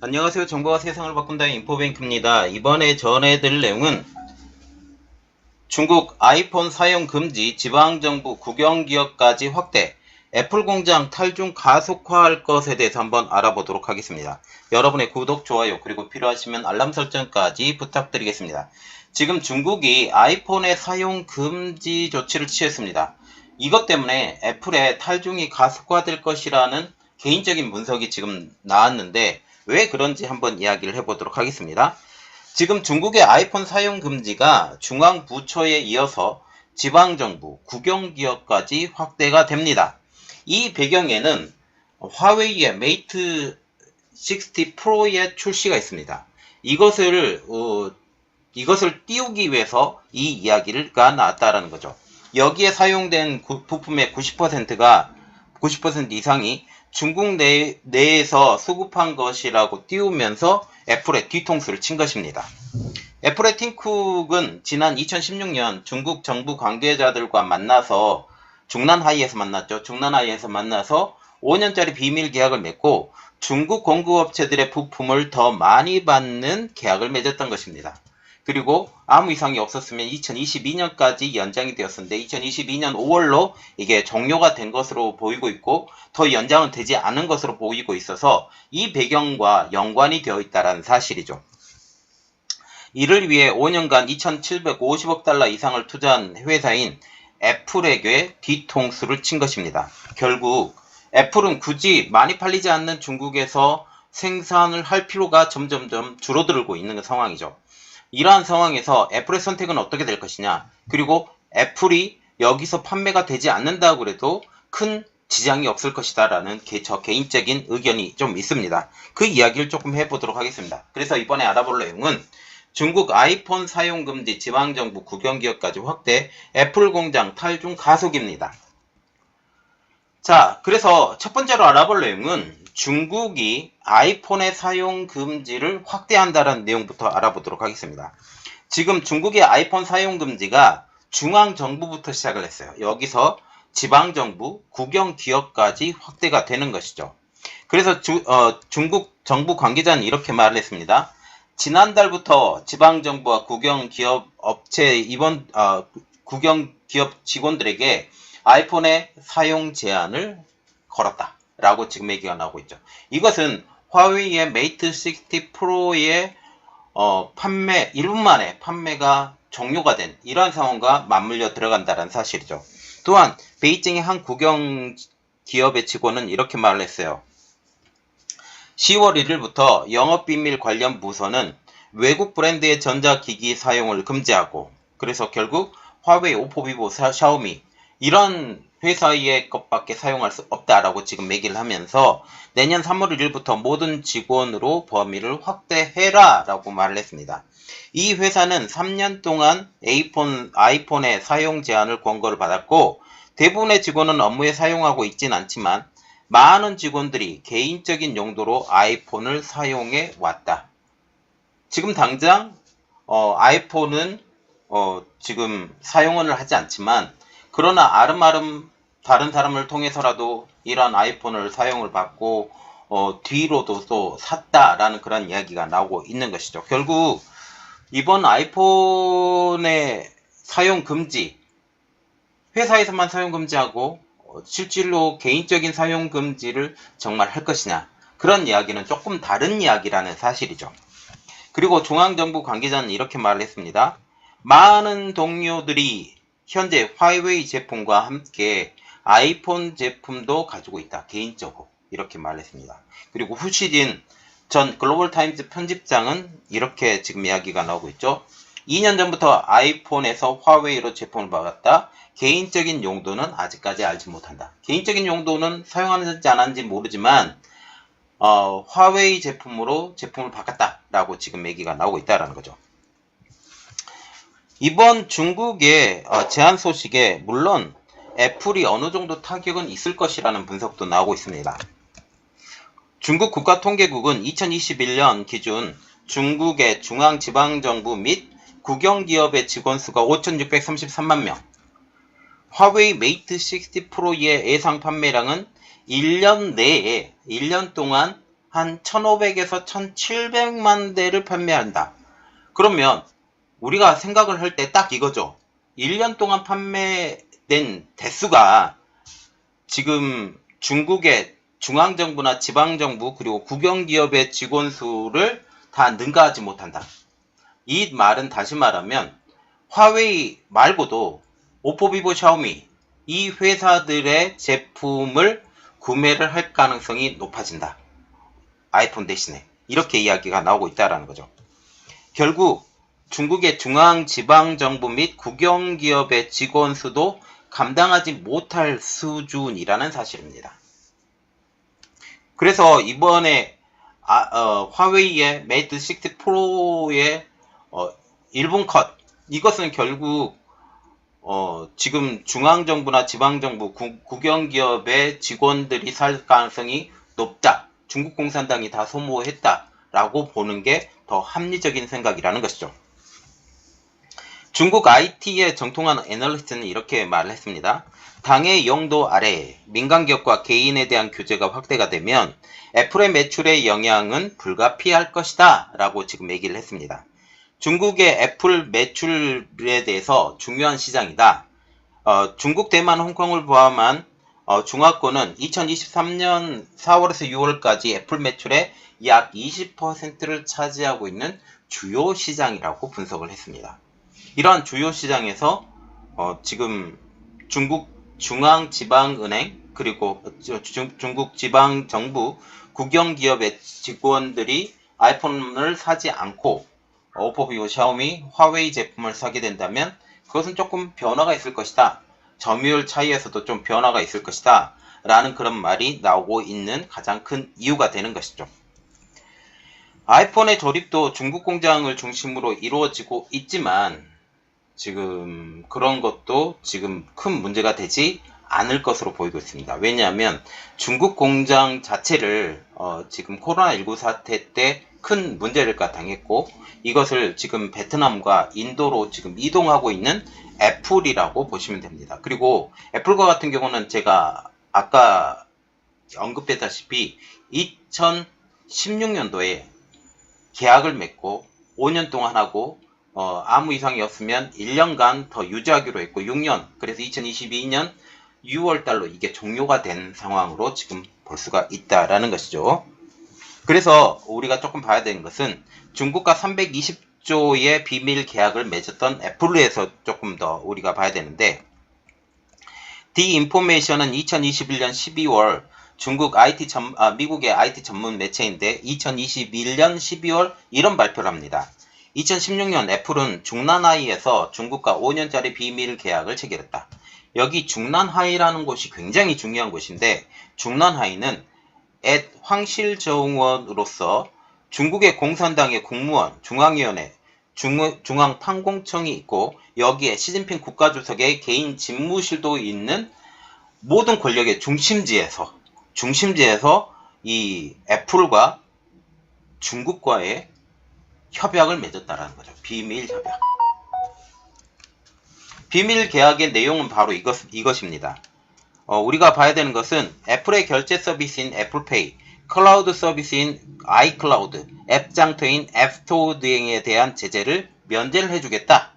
안녕하세요. 정보가 세상을 바꾼다의 인포뱅크입니다. 이번에 전해드릴 내용은 중국 아이폰 사용 금지, 지방정부 국영기업까지 확대, 애플 공장 탈중 가속화할 것에 대해서 한번 알아보도록 하겠습니다. 여러분의 구독, 좋아요, 그리고 필요하시면 알람 설정까지 부탁드리겠습니다. 지금 중국이 아이폰의 사용 금지 조치를 취했습니다. 이것 때문에 애플의 탈중이 가속화될 것이라는 개인적인 분석이 지금 나왔는데 왜 그런지 한번 이야기를 해보도록 하겠습니다. 지금 중국의 아이폰 사용 금지가 중앙부처에 이어서 지방정부, 국영기업까지 확대가 됩니다. 이 배경에는 화웨이의 메이트 60 프로의 출시가 있습니다. 이것을 띄우기 위해서 이 이야기가 나왔다라는 거죠. 여기에 사용된 부품의 90% 이상이 중국 내에서 수급한 것이라고 띄우면서 애플의 뒤통수를 친 것입니다. 애플의 팀 쿡은 지난 2016년 중국 정부 관계자들과 만나서 중난하이에서 만나서 5년짜리 비밀 계약을 맺고 중국 공급업체들의 부품을 더 많이 받는 계약을 맺었던 것입니다. 그리고 아무 이상이 없었으면 2022년까지 연장이 되었는데 2022년 5월로 이게 종료가 된 것으로 보이고 있고 더 연장은 되지 않은 것으로 보이고 있어서 이 배경과 연관이 되어 있다는 사실이죠. 이를 위해 5년간 2,750억 달러 이상을 투자한 회사인 애플에게 뒤통수를 친 것입니다. 결국 애플은 굳이 많이 팔리지 않는 중국에서 생산을 할 필요가 점점점 줄어들고 있는 상황이죠. 이러한 상황에서 애플의 선택은 어떻게 될 것이냐, 그리고 애플이 여기서 판매가 되지 않는다고 해도 큰 지장이 없을 것이다 라는 저 개인적인 의견이 좀 있습니다. 그 이야기를 조금 해보도록 하겠습니다. 그래서 이번에 알아볼 내용은 중국 아이폰 사용 금지, 지방정부 국영기업까지 확대, 애플 공장 탈중 가속입니다. 자, 그래서 첫 번째로 알아볼 내용은 중국이 아이폰의 사용 금지를 확대한다는 내용부터 알아보도록 하겠습니다. 지금 중국의 아이폰 사용 금지가 중앙정부부터 시작을 했어요. 여기서 지방정부, 국영기업까지 확대가 되는 것이죠. 그래서 중국 정부 관계자는 이렇게 말을 했습니다. 지난달부터 지방정부와 국영기업 직원들에게 아이폰의 사용 제한을 걸었다라고 지금 얘기가 나오고 있죠. 이것은 화웨이의 메이트 60 프로의 판매 1분 만에 판매가 종료가 된 이러한 상황과 맞물려 들어간다는 사실이죠. 또한 베이징의 한 국영 기업의 직원은 이렇게 말을 했어요. 10월 1일부터 영업비밀 관련 부서는 외국 브랜드의 전자기기 사용을 금지하고, 그래서 결국 화웨이, 오포, 비보, 샤오미 이런 회사의 것밖에 사용할 수 없다라고 지금 얘기를 하면서 내년 3월 1일부터 모든 직원으로 범위를 확대해라 라고 말을 했습니다. 이 회사는 3년 동안 아이폰의 사용 제한을 권고를 받았고 대부분의 직원은 업무에 사용하고 있진 않지만 많은 직원들이 개인적인 용도로 아이폰을 사용해 왔다. 지금 당장 아이폰은 지금 사용을 하지 않지만 그러나 아름아름 다른 사람을 통해서라도 이런 아이폰을 사용을 받고 뒤로도 또 샀다라는 그런 이야기가 나오고 있는 것이죠. 결국 이번 아이폰의 사용 금지, 회사에서만 사용 금지하고 실질로 개인적인 사용 금지를 정말 할 것이냐, 그런 이야기는 조금 다른 이야기라는 사실이죠. 그리고 중앙정부 관계자는 이렇게 말을 했습니다. 많은 동료들이 현재 화웨이 제품과 함께 아이폰 제품도 가지고 있다. 개인적으로 이렇게 말했습니다. 그리고 후시진 전 글로벌타임즈 편집장은 이렇게 지금 이야기가 나오고 있죠. 2년 전부터 아이폰에서 화웨이로 제품을 받았다. 개인적인 용도는 아직까지 알지 못한다. 개인적인 용도는 사용하는지 안 하는지 모르지만 화웨이 제품으로 제품을 바꿨다라고 지금 얘기가 나오고 있다라는 거죠. 이번 중국의 제한 소식에 물론 애플이 어느 정도 타격은 있을 것이라는 분석도 나오고 있습니다. 중국 국가통계국은 2021년 기준 중국의 중앙지방정부 및 국영기업의 직원 수가 5,633만 명, 화웨이 메이트 60 프로의 예상 판매량은 1년 동안 한 1500에서 1700만 대를 판매한다. 그러면 우리가 생각을 할 때 딱 이거죠. 1년 동안 판매된 대수가 지금 중국의 중앙정부나 지방정부 그리고 국영기업의 직원 수를 다 능가하지 못한다. 이 말은 다시 말하면 화웨이 말고도 오포, 비보, 샤오미 이 회사들의 제품을 구매를 할 가능성이 높아진다. 아이폰 대신에. 이렇게 이야기가 나오고 있다는 거죠. 결국 중국의 중앙 지방정부 및 국영기업의 직원 수도 감당하지 못할 수준이라는 사실입니다. 그래서 이번에 화웨이의 메이트 60 프로의 일본 컷 이것은 결국 지금 중앙정부나 지방정부 국영기업의 직원들이 살 가능성이 높다. 중국 공산당이 다 소모했다라고 보는 게 더 합리적인 생각이라는 것이죠. 중국 IT에 정통한 애널리스트는 이렇게 말을 했습니다. 당의 용도 아래 민간기업과 개인에 대한 규제가 확대가 되면 애플의 매출에 영향은 불가피할 것이다 라고 지금 얘기를 했습니다. 중국의 애플 매출에 대해서 중요한 시장이다. 중국, 대만, 홍콩을 포함한 중화권은 2023년 4월에서 6월까지 애플 매출의 약 20%를 차지하고 있는 주요 시장이라고 분석을 했습니다. 이러한 주요 시장에서 지금 중국 중앙지방은행 그리고 중국 지방정부 국영기업의 직원들이 아이폰을 사지 않고 오포, 비보, 샤오미, 화웨이 제품을 사게 된다면 그것은 조금 변화가 있을 것이다. 점유율 차이에서도 좀 변화가 있을 것이다. 라는 그런 말이 나오고 있는 가장 큰 이유가 되는 것이죠. 아이폰의 조립도 중국 공장을 중심으로 이루어지고 있지만 지금 그런 것도 지금 큰 문제가 되지 않을 것으로 보이고 있습니다. 왜냐하면 중국 공장 자체를 지금 코로나19 사태 때 큰 문제를 당했고 이것을 지금 베트남과 인도로 지금 이동하고 있는 애플이라고 보시면 됩니다. 그리고 애플과 같은 경우는 제가 아까 언급했다시피 2016년도에 계약을 맺고 5년 동안 하고 아무 이상이 없으면 1년간 더 유지하기로 했고 6년 그래서 2022년 6월달로 이게 종료가 된 상황으로 지금 볼 수가 있다라는 것이죠. 그래서 우리가 조금 봐야 되는 것은 중국과 320조의 비밀 계약을 맺었던 애플에서 조금 더 우리가 봐야 되는데 디인포메이션은 2021년 12월 중국 미국의 IT 전문 매체인데 2021년 12월 이런 발표를 합니다. 2016년 애플은 중난하이에서 중국과 5년짜리 비밀 계약을 체결했다. 여기 중난하이라는 곳이 굉장히 중요한 곳인데 중난하이는 황실정원으로서 중국의 공산당의 국무원, 중앙위원회, 중앙판공청이 있고 여기에 시진핑 국가주석의 개인 집무실도 있는 모든 권력의 중심지에서 이 애플과 중국과의 협약을 맺었다라는 거죠. 비밀 협약. 비밀 계약의 내용은 바로 이것입니다. 우리가 봐야 되는 것은 애플의 결제 서비스인 애플페이, 클라우드 서비스인 아이클라우드, 앱 장터인 앱스토어 등에 대한 제재를 면제를 해주겠다.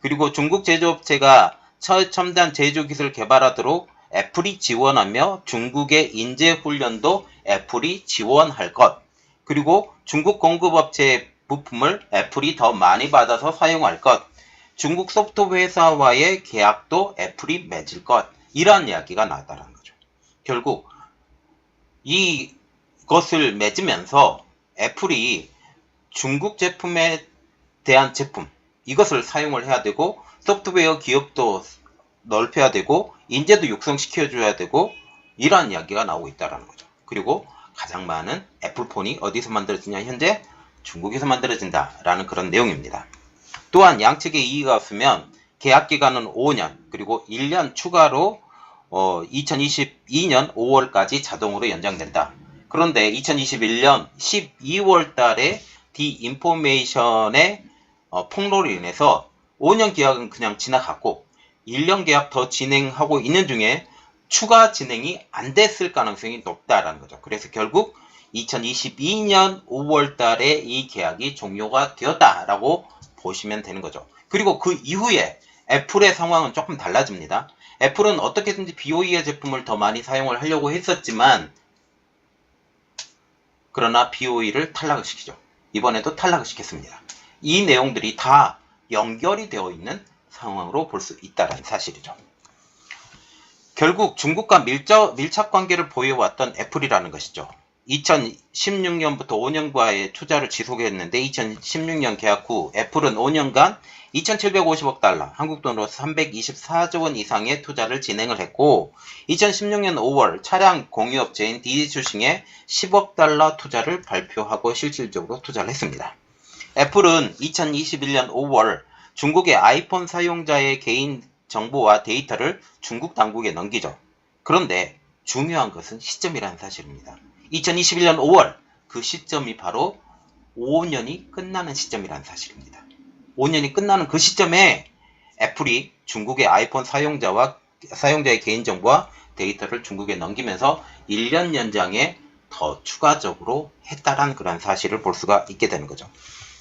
그리고 중국 제조업체가 최첨단 제조 기술 개발하도록 애플이 지원하며 중국의 인재 훈련도 애플이 지원할 것. 그리고 중국 공급업체의 부품을 애플이 더 많이 받아서 사용할 것. 중국 소프트웨어 회사와의 계약도 애플이 맺을 것. 이런 이야기가 나왔다는 거죠. 결국 이것을 맺으면서 애플이 중국 제품에 대한 제품 이것을 사용을 해야 되고 소프트웨어 기업도 넓혀야 되고 인재도 육성시켜줘야 되고 이러한 이야기가 나오고 있다는 거죠. 그리고 가장 많은 애플폰이 어디서 만들어지냐 현재 중국에서 만들어진다라는 그런 내용입니다. 또한 양측의 이의가 없으면 계약 기간은 5년 그리고 1년 추가로 2022년 5월까지 자동으로 연장된다. 그런데 2021년 12월 달에 디인포메이션의 폭로로 인해서 5년 계약은 그냥 지나갔고 1년 계약 더 진행하고 있는 중에 추가 진행이 안 됐을 가능성이 높다라는 거죠. 그래서 결국 2022년 5월 달에 이 계약이 종료가 되었다라고 보시면 되는 거죠. 그리고 그 이후에 애플의 상황은 조금 달라집니다. 애플은 어떻게든지 BOE의 제품을 더 많이 사용을 하려고 했었지만 그러나 BOE를 탈락을 시키죠. 이번에도 탈락을 시켰습니다. 이 내용들이 다 연결이 되어 있는 상황으로 볼 수 있다는 사실이죠. 결국 중국과 밀착 관계를 보여왔던 애플이라는 것이죠. 2016년부터 5년과의 투자를 지속했는데 2016년 계약 후 애플은 5년간 2,750억 달러, 한국 돈으로 324조 원 이상의 투자를 진행을 했고 2016년 5월 차량 공유업체인 디지출싱에 10억 달러 투자를 발표하고 실질적으로 투자를 했습니다. 애플은 2021년 5월 중국의 아이폰 사용자의 개인 정보와 데이터를 중국 당국에 넘기죠. 그런데 중요한 것은 시점이라는 사실입니다. 2021년 5월 그 시점이 바로 5년이 끝나는 시점이라는 사실입니다. 5년이 끝나는 그 시점에 애플이 중국의 아이폰 사용자의 개인정보와 데이터를 중국에 넘기면서 1년 연장에 더 추가적으로 했다라는 그런 사실을 볼 수가 있게 되는 거죠.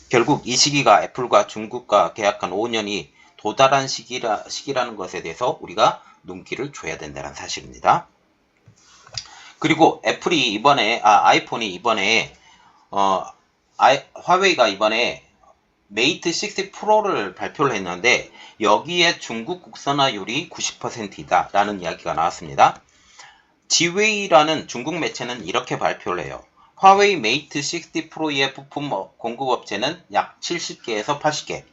결국 이 시기가 애플과 중국과 계약한 5년이 도달한 시기라는 것에 대해서 우리가 눈길을 줘야 된다는 사실입니다. 그리고 아이폰이 이번에 화웨이가 이번에 메이트 60 프로를 발표를 했는데 여기에 중국 국산화율이 90%이다 라는 이야기가 나왔습니다. 지웨이라는 중국 매체는 이렇게 발표를 해요. 화웨이 메이트 60 프로의 부품 공급업체는 약 70개에서 80개.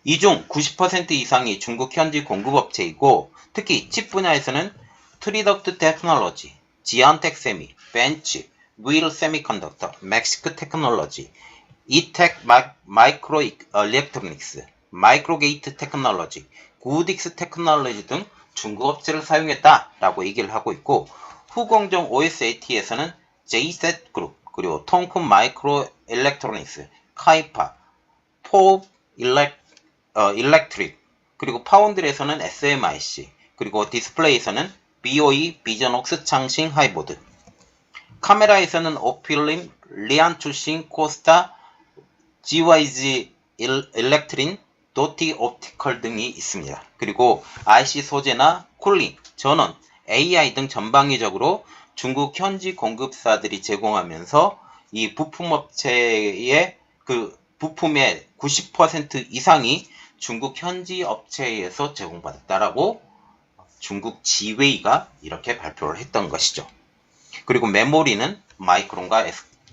이 중 90% 이상이 중국 현지 공급업체이고 특히 칩 분야에서는 트리덕트 테크놀로지, 지안텍 세미, 벤츠, 윌 세미컨덕터, 멕시크 테크놀로지, 이텍 마이크로 일렉트로닉스, 마이크로게이트 테크놀로지, 구딕스 테크놀로지 등 중국 업체를 사용했다라고 얘기를 하고 있고 후공정 OSAT에서는 JZ 그룹, 그리고 통큰 마이크로 일렉트로닉스, 카이파, 포 일렉트릭, 그리고 파운드리에서는 SMIC, 그리고 디스플레이에서는 BOE 비전옥스 창싱 하이보드, 카메라에서는 오필림, 리안출싱 코스타, GYG 일렉트린, 도티 옵티컬 등이 있습니다. 그리고 IC 소재나 쿨링, 전원, AI 등 전방위적으로 중국 현지 공급사들이 제공하면서 이 부품업체의 그 부품의 90% 이상이 중국 현지 업체에서 제공받았다라고 중국 지웨이가 이렇게 발표를 했던 것이죠. 그리고 메모리는 마이크론과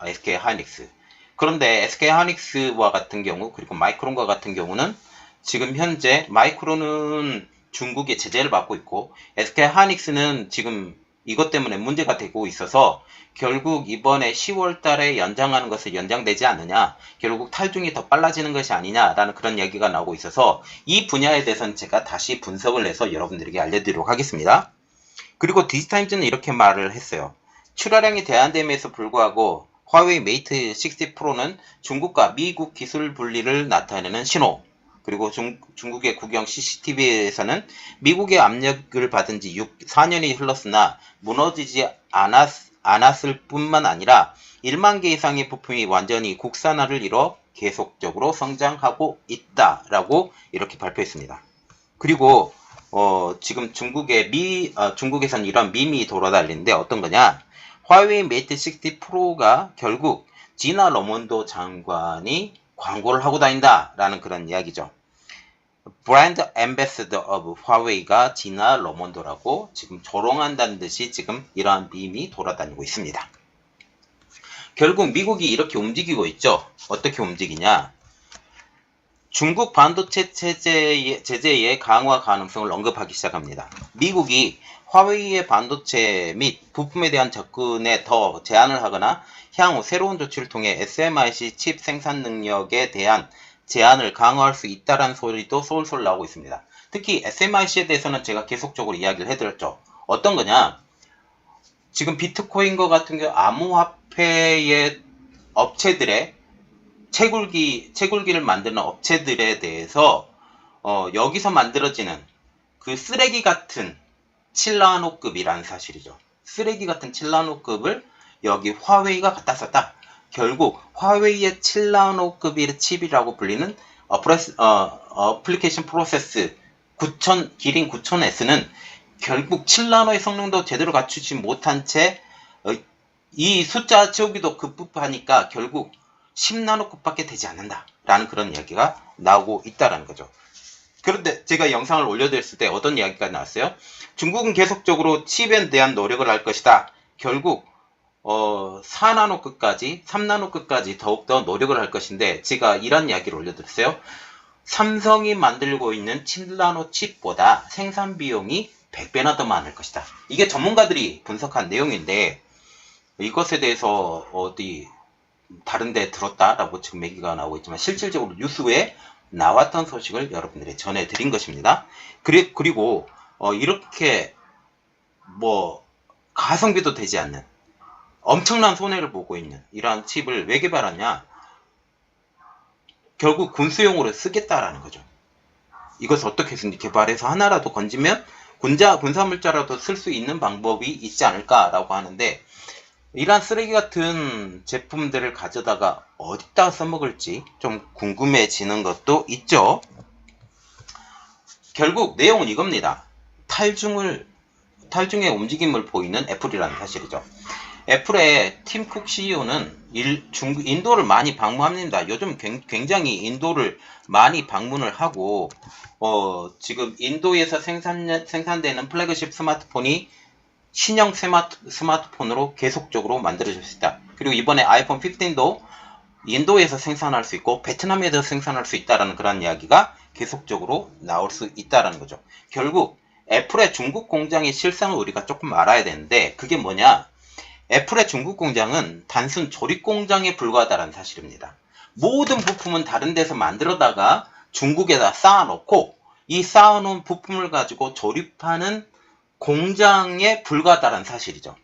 SK 하이닉스. 그런데 SK 하이닉스와 같은 경우 그리고 마이크론과 같은 경우는 지금 현재 마이크론은 중국의 제재를 받고 있고 SK 하이닉스는 지금 이것 때문에 문제가 되고 있어서 결국 이번에 10월 달에 연장하는 것을 연장되지 않느냐, 결국 탈중이 더 빨라지는 것이 아니냐라는 그런 얘기가 나오고 있어서 이 분야에 대해서는 제가 다시 분석을 해서 여러분들에게 알려드리도록 하겠습니다. 그리고 디지타임즈는 이렇게 말을 했어요. 출하량이 제한됨에도 불구하고 화웨이 메이트 60 프로는 중국과 미국 기술 분리를 나타내는 신호, 그리고 중국의 국영 CCTV에서는 미국의 압력을 받은 지 4년이 흘렀으나 무너지지 않았을 뿐만 아니라 1만 개 이상의 부품이 완전히 국산화를 이뤄 계속적으로 성장하고 있다라고 이렇게 발표했습니다. 그리고 지금 중국에서는 이런 밈이 돌아다니는데 어떤 거냐? 화웨이 메이트 60 프로가 결국 지나 러몬도 장관이 광고를 하고 다닌다라는 그런 이야기죠. 브랜드 앰베서더 오브 화웨이가 지나 러몬도라고 지금 조롱한다는 듯이 지금 이러한 밈이 돌아다니고 있습니다. 결국 미국이 이렇게 움직이고 있죠. 어떻게 움직이냐? 중국 반도체 제재의 강화 가능성을 언급하기 시작합니다. 미국이 화웨이의 반도체 및 부품에 대한 접근에 더 제한을 하거나 향후 새로운 조치를 통해 SMIC 칩 생산 능력에 대한 제한을 강화할 수 있다는 소리도 솔솔 나오고 있습니다. 특히 SMIC에 대해서는 제가 계속적으로 이야기를 해드렸죠. 어떤 거냐? 지금 비트코인과 같은 경우 암호화폐의 업체들의 채굴기를 만드는 업체들에 대해서 여기서 만들어지는 그 쓰레기 같은 7나노급이라는 사실이죠. 쓰레기 같은 7나노급을 여기 화웨이가 갖다 썼다. 결국 화웨이의 7나노급의 칩이라고 불리는 어플리케이션 프로세스 9000, 기린 9000S는 결국 7나노의 성능도 제대로 갖추지 못한 채 이 숫자 채우기도 급급하니까 결국 10나노급밖에 되지 않는다 라는 그런 이야기가 나오고 있다는 거죠. 그런데 제가 영상을 올려드렸을 때 어떤 이야기가 나왔어요? 중국은 계속적으로 칩에 대한 노력을 할 것이다. 결국 4나노급까지 3나노급까지 더욱더 노력을 할 것인데, 제가 이런 이야기를 올려드렸어요. 삼성이 만들고 있는 7나노 칩보다 생산 비용이 100배나 더 많을 것이다. 이게 전문가들이 분석한 내용인데, 이것에 대해서 어디 다른 데 들었다라고 지금 얘기가 나오고 있지만, 실질적으로 뉴스에 나왔던 소식을 여러분들이 전해드린 것입니다. 그리고 이렇게 가성비도 되지 않는 엄청난 손해를 보고 있는 이러한 칩을 왜 개발하냐? 결국 군수용으로 쓰겠다라는 거죠. 이것을 어떻게 개발해서 하나라도 건지면 군사물자라도 쓸 수 있는 방법이 있지 않을까라고 하는데, 이러한 쓰레기 같은 제품들을 가져다가 어디다 써먹을지 좀 궁금해지는 것도 있죠. 결국 내용은 이겁니다. 탈중의 움직임을 보이는 애플이라는 사실이죠. 애플의 팀 쿡 CEO는 인도를 많이 방문합니다. 요즘 굉장히 인도를 많이 방문을 하고, 지금 인도에서 생산되는 플래그십 스마트폰이 신형 스마트폰으로 계속적으로 만들어질 수 있다. 그리고 이번에 아이폰 15도 인도에서 생산할 수 있고 베트남에서 생산할 수 있다라는 그런 이야기가 계속적으로 나올 수 있다라는 거죠. 결국 애플의 중국 공장의 실상을 우리가 조금 알아야 되는데, 그게 뭐냐? 애플의 중국 공장은 단순 조립 공장에 불과하다는 사실입니다. 모든 부품은 다른 데서 만들어다가 중국에다 쌓아놓고, 이 쌓아놓은 부품을 가지고 조립하는 공장에 불과하다는 사실이죠.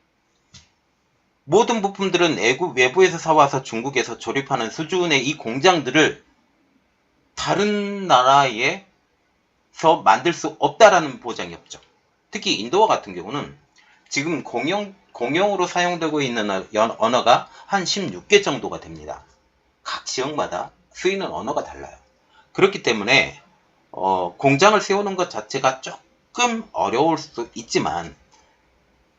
모든 부품들은 외부에서 사와서 중국에서 조립하는 수준의 이 공장들을 다른 나라에서 만들 수 없다라는 보장이 없죠. 특히 인도와 같은 경우는 지금 공용으로 사용되고 있는 언어가 한 16개 정도가 됩니다. 각 지역마다 쓰이는 언어가 달라요. 그렇기 때문에 공장을 세우는 것 자체가 조금 어려울 수 있지만,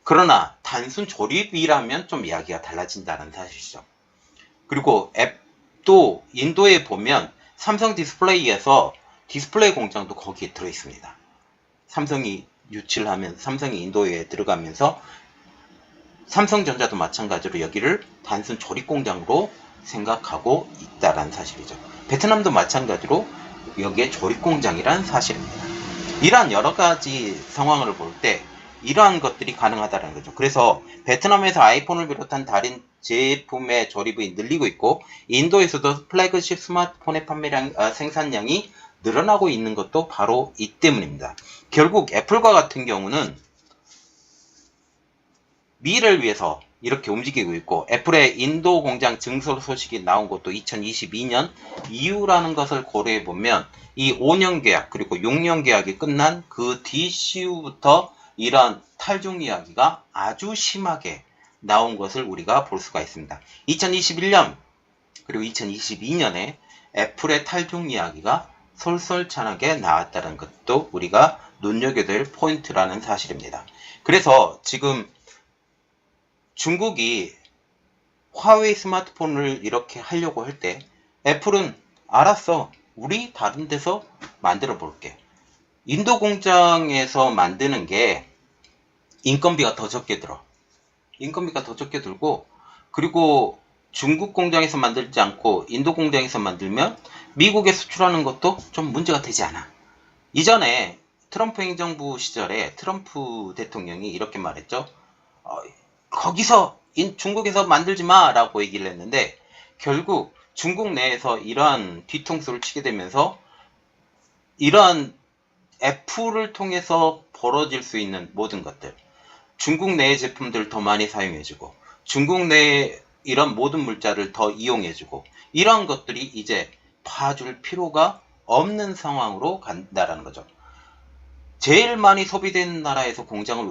그러나 단순 조립이라면 좀 이야기가 달라진다는 사실이죠. 그리고 앱도 인도에 보면 삼성 디스플레이에서 디스플레이 공장도 거기에 들어있습니다. 삼성이 유치를 하면 삼성이 인도에 들어가면서 삼성전자도 마찬가지로 여기를 단순 조립 공장으로 생각하고 있다는 사실이죠. 베트남도 마찬가지로 여기에 조립 공장이라는 사실입니다. 이러한 여러 가지 상황을 볼 때 이러한 것들이 가능하다는 거죠. 그래서 베트남에서 아이폰을 비롯한 다른 제품의 조립이 늘리고 있고, 인도에서도 플래그십 스마트폰의 생산량이 늘어나고 있는 것도 바로 이 때문입니다. 결국 애플과 같은 경우는 미래를 위해서 이렇게 움직이고 있고, 애플의 인도 공장 증설 소식이 나온 것도 2022년 이후라는 것을 고려해 보면, 이 5년 계약 그리고 6년 계약이 끝난 그 DCU부터 이러한 탈중 이야기가 아주 심하게 나온 것을 우리가 볼 수가 있습니다. 2021년 그리고 2022년에 애플의 탈중 이야기가 솔솔찬하게 나왔다는 것도 우리가 눈여겨야 될 포인트라는 사실입니다. 그래서 지금 중국이 화웨이 스마트폰을 이렇게 하려고 할 때 애플은 알았어, 우리 다른 데서 만들어 볼게. 인도 공장에서 만드는 게 인건비가 더 적게 들어. 인건비가 더 적게 들고, 그리고 중국 공장에서 만들지 않고 인도 공장에서 만들면 미국에 수출하는 것도 좀 문제가 되지 않아. 이전에 트럼프 행정부 시절에 트럼프 대통령이 이렇게 말했죠. 거기서 중국에서 만들지 마 라고 얘기를 했는데, 결국 중국 내에서 이러한 뒤통수를 치게 되면서 이러한 애플을 통해서 벌어질 수 있는 모든 것들, 중국 내의 제품들을 더 많이 사용해주고 중국 내의 이런 모든 물자를 더 이용해주고, 이러한 것들이 이제 봐줄 필요가 없는 상황으로 간다라는 거죠. 제일 많이 소비되는 나라에서 공장을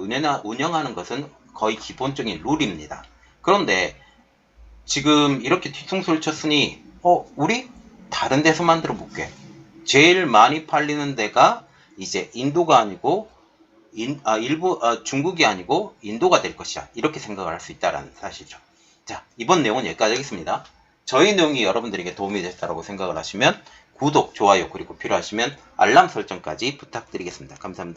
운영하는 것은 거의 기본적인 룰입니다. 그런데 지금 이렇게 뒤통수를 쳤으니 우리 다른 데서 만들어 볼게. 제일 많이 팔리는 데가 이제 인도가 아니고 중국이 아니고 인도가 될 것이야. 이렇게 생각을 할 수 있다는 사실이죠. 자, 이번 내용은 여기까지 하겠습니다. 저희 내용이 여러분들에게 도움이 됐다고 생각을 하시면 구독, 좋아요, 그리고 필요하시면 알람 설정까지 부탁드리겠습니다. 감사합니다.